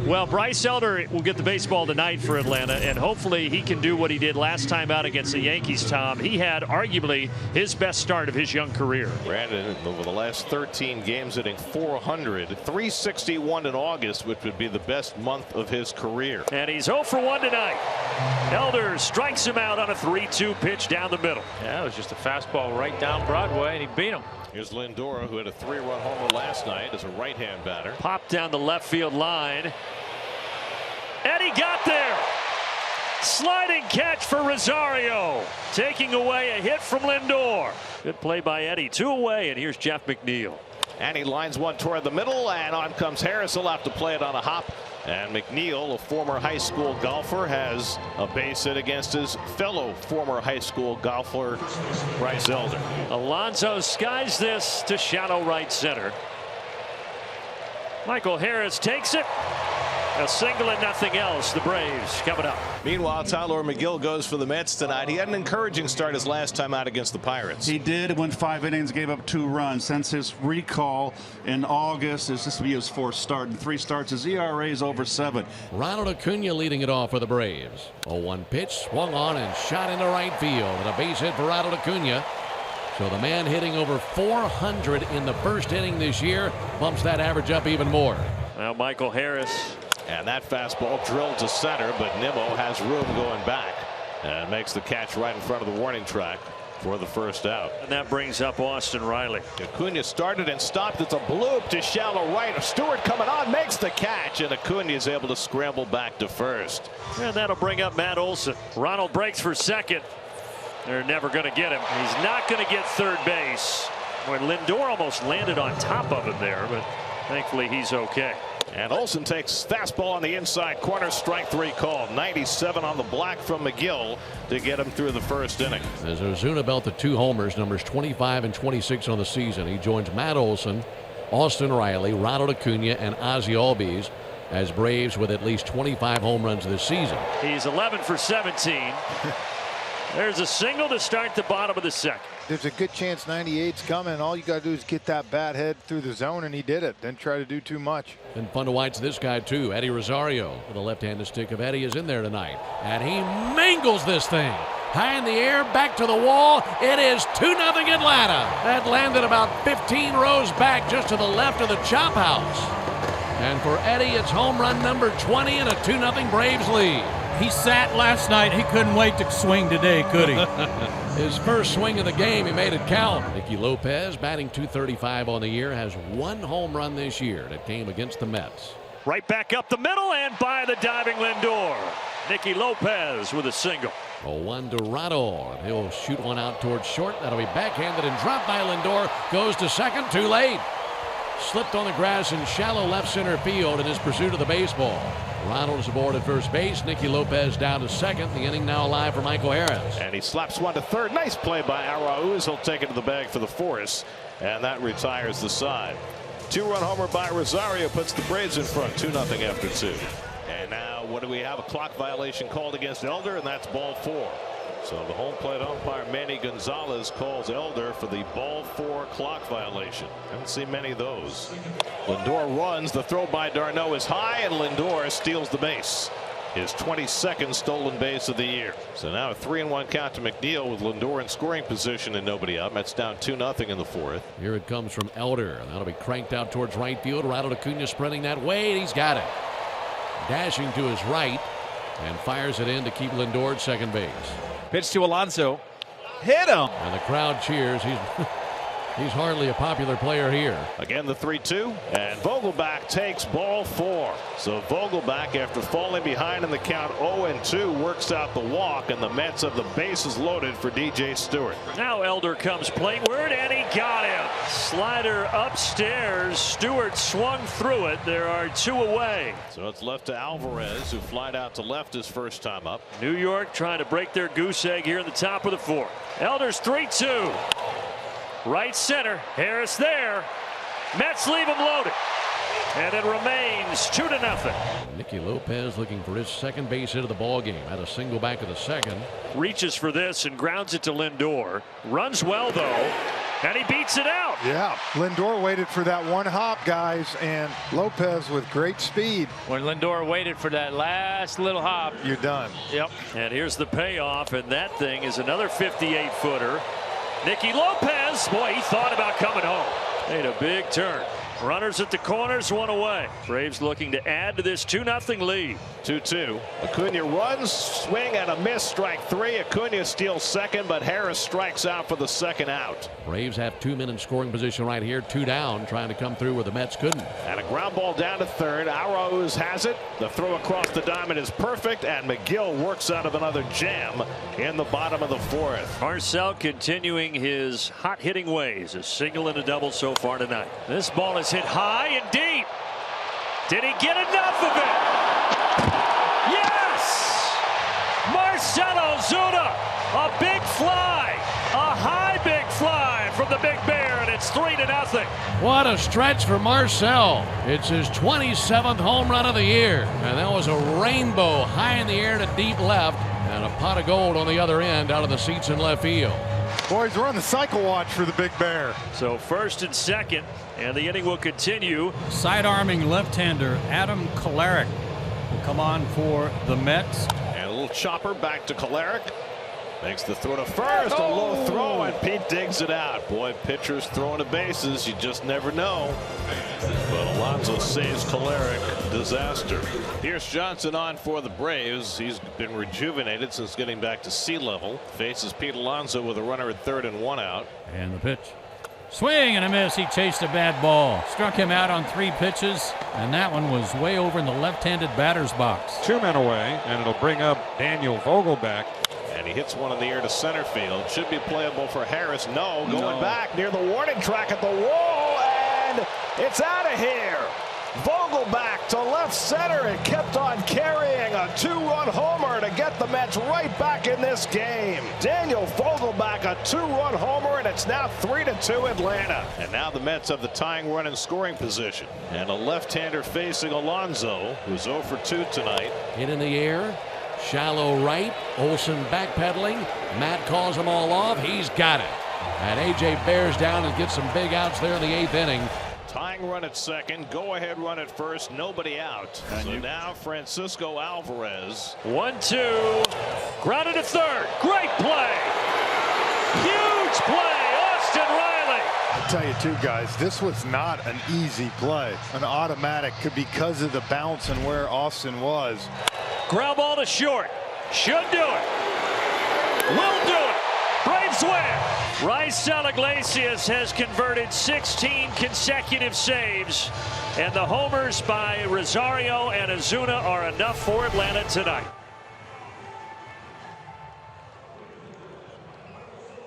Well, Bryce Elder will get the baseball tonight for Atlanta, and hopefully he can do what he did last time out against the Yankees, Tom. He had arguably his best start of his young career. Brandon, over the last 13 games, hitting .400, .361 in August, which would be the best month of his career. And he's 0 for 1 tonight. Elder strikes him out on a 3-2 pitch down the middle. Yeah, it was just a fastball right down Broadway, and he beat him. Here's Lindor, who had a 3-run homer last night as a right-hand batter. Popped down the left field line. And he got there. Sliding catch for Rosario, taking away a hit from Lindor. Good play by Eddie. 2 away, and here's Jeff McNeil. And he lines one toward the middle, and on comes Harris. He'll have to play it on a hop. And McNeil, a former high school golfer, has a base hit against his fellow former high school golfer, Bryce Elder. Alonso skies this to shallow right center. Michael Harris takes it. A single and nothing else. The Braves coming up. Meanwhile, Tyler McGill goes for the Mets tonight. He had an encouraging start his last time out against the Pirates. He did. Went 5 innings, gave up 2 runs. Since his recall in August, this will be his 4th start. In 3 starts, his ERA is over 7. Ronald Acuna leading it off for the Braves. 0-1 pitch, swung on and shot into right field. And a base hit for Ronald Acuna. So the man hitting over 400 in the first inning this year bumps that average up even more. Now Michael Harris. And that fastball drilled to center, but Nimmo has room going back and makes the catch right in front of the warning track for the first out. And that brings up Austin Riley. Acuna started and stopped. It's a bloop to shallow right. Stewart coming on, makes the catch, and Acuna is able to scramble back to first. And that'll bring up Matt Olson. Ronald breaks for second. They're never going to get him. He's not going to get third base. When Lindor almost landed on top of him there, but thankfully he's okay. And Olson takes fastball on the inside corner, strike 3 called. 97 on the black from McGill to get him through the first inning. As Ozuna belted 2 homers, numbers 25 and 26 on the season. He joins Matt Olson, Austin Riley, Ronald Acuna, and Ozzie Albies as Braves with at least 25 home runs this season. He's 11 for 17. There's a single to start the bottom of the second. There's a good chance 98's coming. All you got to do is get that bat head through the zone, and he did it. Didn't try to do too much. And fun to watch this guy, too. Eddie Rosario. The left-handed stick of Eddie is in there tonight. And he mangles this thing. High in the air, back to the wall. It is 2-0 Atlanta. That landed about 15 rows back just to the left of the chop house. And for Eddie, it's home run number 20 and a 2-0 Braves lead. He sat last night. He couldn't wait to swing today, could he? His first swing of the game, he made it count. Nicky Lopez, batting .235 on the year, has 1 home run this year that came against the Mets. Right back up the middle and by the diving Lindor. Nicky Lopez with a single. 0-1 to Ronald. He'll shoot one out towards short. That'll be backhanded and dropped by Lindor. Goes to second, too late. Slipped on the grass in shallow left center field in his pursuit of the baseball. Ronald is aboard at first base. Nicky Lopez down to second. The inning now alive for Michael Harris. And he slaps one to third. Nice play by Arauz. He'll take it to the bag for the force. And that retires the side. 2-run homer by Rosario puts the Braves in front. 2-0 after 2. And now what do we have? A clock violation called against Elder, and that's ball 4. So the home plate umpire Manny Gonzalez calls Elder for the ball 4 clock violation. Haven't seen many of those. Lindor runs. The throw by Darno is high, and Lindor steals the base. His 22nd stolen base of the year. So now a 3-1 count to McNeil with Lindor in scoring position and nobody up. Mets down 2-0 in the 4th. Here it comes from Elder. That'll be cranked out towards right field. Ronald Acuna sprinting that way, and he's got it. Dashing to his right and fires it in to keep Lindor at second base. Pitch to Alonso. Hit him. And the crowd cheers. He's hardly a popular player here. Again, the 3-2, and Vogelbach takes ball 4. So Vogelbach, after falling behind in the count 0-2, works out the walk, and the Mets have the bases loaded for DJ Stewart. Now Elder comes plateward, and he got him. Slider upstairs. Stewart swung through it. There are 2 away. So it's left to Alvarez, who flied out to left his first time up. New York trying to break their goose egg here in the top of the 4th. Elder's 3-2. Right center. Harris there. Mets leave him loaded. And it remains 2-0. Nicky Lopez looking for his second base hit of the ball game. Had a single back of the second. Reaches for this and grounds it to Lindor. Runs well, though. And he beats it out. Yeah, Lindor waited for that one hop, guys, and Lopez with great speed. When Lindor waited for that last little hop, You're done. yep. And here's the payoff, and that thing is another 58-footer. Nicky Lopez, boy, he thought about coming home. Made a big turn. Runners at the corners, one away. Braves looking to add to this 2-0 lead. 2-2. Acuna runs, swing and a miss, strike 3. Acuna steals second, but Harris strikes out for the second out. Braves have 2 men in scoring position right here, 2 down, trying to come through where the Mets couldn't. And a ground ball down to third. Arauz has it. The throw across the diamond is perfect, and McGill works out of another jam in the bottom of the 4th. Marcel continuing his hot hitting ways. A single and a double so far tonight. This ball is hit high and deep. Did he get enough of it? Yes! Marcell Ozuna, a big fly, a high big fly from the Big Bear, and it's 3-0. What a stretch for Marcell. It's his 27th home run of the year. And that was a rainbow high in the air to deep left, and a pot of gold on the other end out of the seats in left field. Boys, we're on the cycle watch for the Big Bear. So first and second, and the inning will continue. Side-arming left-hander Adam Kolarek will come on for the Mets. And a little chopper back to Kolarek. Makes the throw to first. A low throw, and Pete digs it out. Boy, pitchers throwing the bases. You just never know. But Alonso saves Kolarek. Disaster. Here's Johnson on for the Braves. He's been rejuvenated since getting back to sea level. Faces Pete Alonso with a runner at third and 1 out. And the pitch. Swing and a miss. He chased a bad ball. Struck him out on 3 pitches, and that one was way over in the left-handed batter's box. 2 men away, and it'll bring up Daniel Vogelbach. And he hits one in the air to center field. Should be playable for Harris. No, going back near the warning track at the wall, and it's out of here. Vogelbach to left center and kept on carrying a 2-run homer to get the Mets right back in this game. Daniel Vogelbach, a 2-run homer, and it's now 3-2 Atlanta. And now the Mets have the tying run in scoring position. And a left-hander facing Alonso, who's 0 for 2 tonight. Hit in the air. Shallow right. Olsen backpedaling. Matt calls them all off. He's got it. And A.J. bears down and gets some big outs there in the 8th inning. Tying run at second. Go ahead run at first. Nobody out. So now Francisco Alvarez. 1-2. Grounded to third. Great play. Huge play. Austin Riley. I'll tell you too, guys, this was not an easy play. An automatic because of the bounce and where Austin was. Ground ball to short. Should do it. Will do it. Braves win. Raisel Iglesias has converted 16 consecutive saves, and the homers by Rosario and Ozuna are enough for Atlanta tonight.